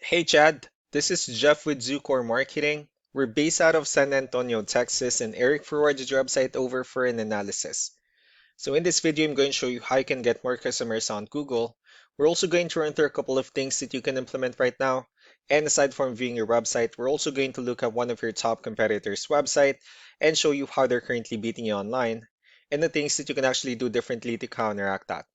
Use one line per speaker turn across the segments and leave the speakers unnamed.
Hey Chad, this is Jeff with Zucore Marketing. We're based out of San Antonio, Texas, and Eric forwarded your website over for an analysis. So in this video, I'm going to show you how you can get more customers on Google. We're also going to run through a couple of things that you can implement right now. And aside from viewing your website, we're also going to look at one of your top competitors' website and show you how they're currently beating you online and the things that you can actually do differently to counteract that.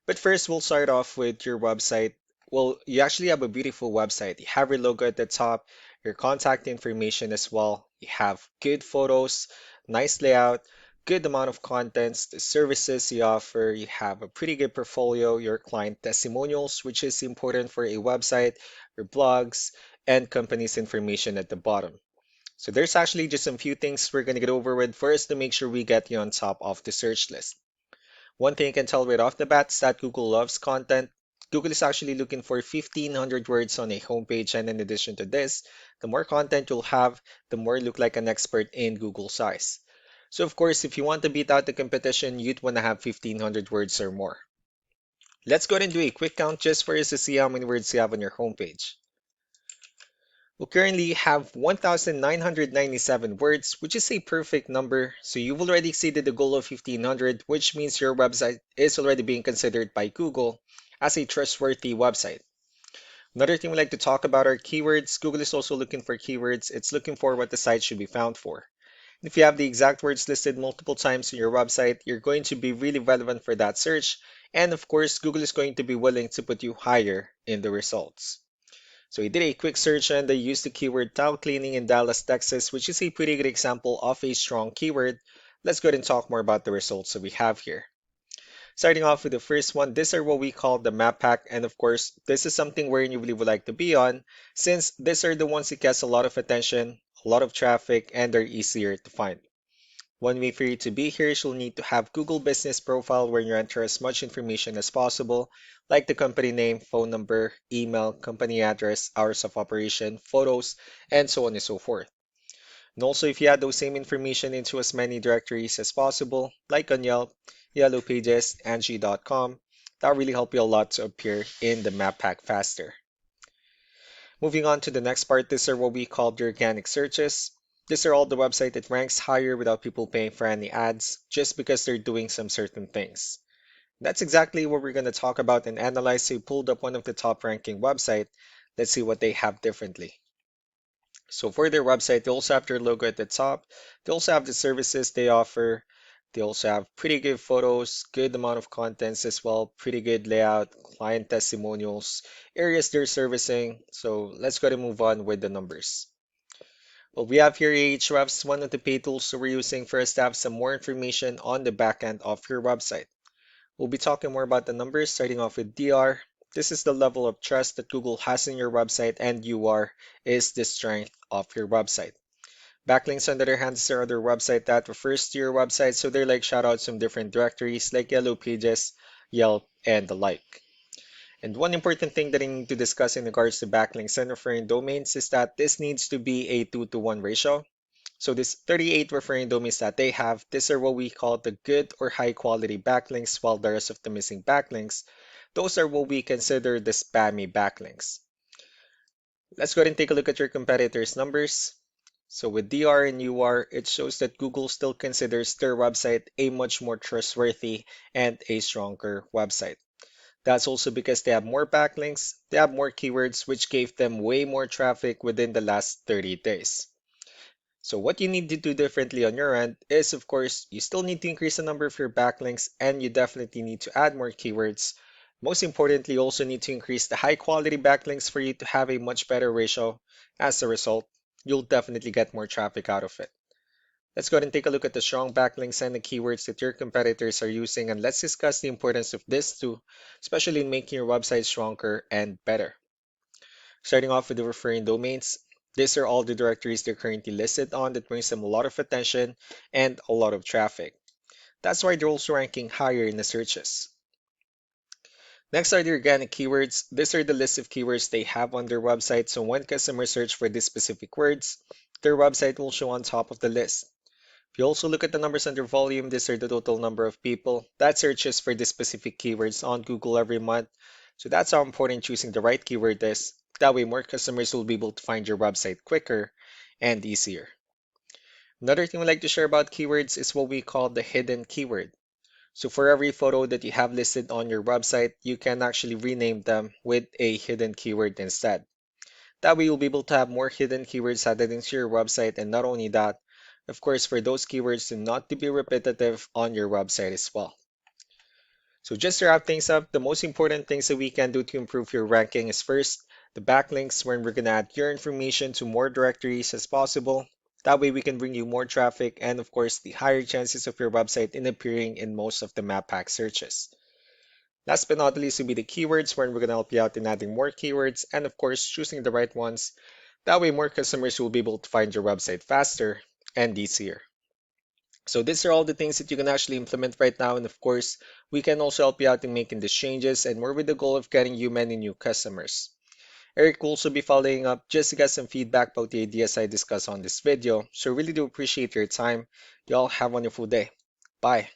But first, we'll start off with your website. Well, you actually have a beautiful website. You have your logo at the top, your contact information as well. You have good photos, nice layout, good amount of contents, the services you offer. You have a pretty good portfolio, your client testimonials, which is important for a website, your blogs, and company's information at the bottom. So there's actually just some few things we're going to get over with first to make sure we get you on top of the search list. One thing you can tell right off the bat is that Google loves content. Google is actually looking for 1,500 words on a homepage, and in addition to this, the more content you'll have, the more you look like an expert in Google's eyes. So, of course, if you want to beat out the competition, you'd want to have 1,500 words or more. Let's go ahead and do a quick count just for us to see how many words you have on your homepage. We currently have 1,997 words, which is a perfect number. So you've already exceeded the goal of 1,500, which means your website is already being considered by Google as a trustworthy website. Another thing we like to talk about are keywords. Google is also looking for keywords. It's looking for what the site should be found for. If you have the exact words listed multiple times on your website, you're going to be really relevant for that search. And of course, Google is going to be willing to put you higher in the results. So we did a quick search and they used the keyword tile cleaning in Dallas, Texas, which is a pretty good example of a strong keyword. Let's go ahead and talk more about the results that we have here. Starting off with the first one, these are what we call the map pack. And of course, this is something where you really would like to be on, since these are the ones that gets a lot of attention, a lot of traffic, and they're easier to find. One way for you to be here is you'll need to have Google Business Profile where you enter as much information as possible, like the company name, phone number, email, company address, hours of operation, photos, and so on and so forth. And also, if you add those same information into as many directories as possible, like on Yelp, Yellow Pages, Angie.com, that'll really help you a lot to appear in the map pack faster. Moving on to the next part, these are what we call the organic searches. These are all the website that ranks higher without people paying for any ads, just because they're doing some certain things. That's exactly what we're going to talk about and analyze. So we pulled up one of the top ranking website. Let's see what they have differently. So for their website, they also have their logo at the top. They also have the services they offer. They also have pretty good photos, good amount of contents as well, pretty good layout, client testimonials, areas they're servicing. So let's go to move on with the numbers. Well, we have here Ahrefs, one of the paid tools that we're using for us to have some more information on the back end of your website. We'll be talking more about the numbers, starting off with DR. This is the level of trust that Google has in your website, and UR is the strength of your website. Backlinks, on the other hand, are other website that refers to your website, so they're like shoutouts from different directories like Yellow Pages, Yelp, and the like. And one important thing that I need to discuss in regards to backlinks and referring domains is that this needs to be a 2-to-1 ratio. So this 38 referring domains that they have, these are what we call the good or high quality backlinks, while the rest of the missing backlinks, those are what we consider the spammy backlinks. Let's go ahead and take a look at your competitors' numbers. So with DR and UR, it shows that Google still considers their website a much more trustworthy and a stronger website. That's also because they have more backlinks, they have more keywords, which gave them way more traffic within the last 30 days. So what you need to do differently on your end is, of course, you still need to increase the number of your backlinks and you definitely need to add more keywords. Most importantly, you also need to increase the high quality backlinks for you to have a much better ratio. As a result, you'll definitely get more traffic out of it. Let's go ahead and take a look at the strong backlinks and the keywords that your competitors are using, and let's discuss the importance of this too, especially in making your website stronger and better. Starting off with the referring domains, these are all the directories they're currently listed on that brings them a lot of attention and a lot of traffic. That's why they're also ranking higher in the searches. Next are the organic keywords. These are the list of keywords they have on their website, so when customers search for these specific words, their website will show on top of the list. If you also look at the numbers under volume, these are the total number of people that searches for these specific keywords on Google every month. So that's how important choosing the right keyword is. That way, more customers will be able to find your website quicker and easier. Another thing we like to share about keywords is what we call the hidden keyword. So for every photo that you have listed on your website, you can actually rename them with a hidden keyword instead. That way you'll be able to have more hidden keywords added into your website, and not only that, of course, for those keywords to not to be repetitive on your website as well. So just to wrap things up, the most important things that we can do to improve your ranking is first, the backlinks, where we're going to add your information to more directories as possible. That way we can bring you more traffic and of course the higher chances of your website in appearing in most of the map pack searches. Last but not least will be the keywords, where we're going to help you out in adding more keywords and of course choosing the right ones. That way more customers will be able to find your website faster and easier. So these are all the things that you can actually implement right now. And of course, we can also help you out in making these changes and more with the goal of getting you many new customers. Eric will also be following up just to get some feedback about the ideas I discussed on this video. So really do appreciate your time. Y'all have a wonderful day. Bye.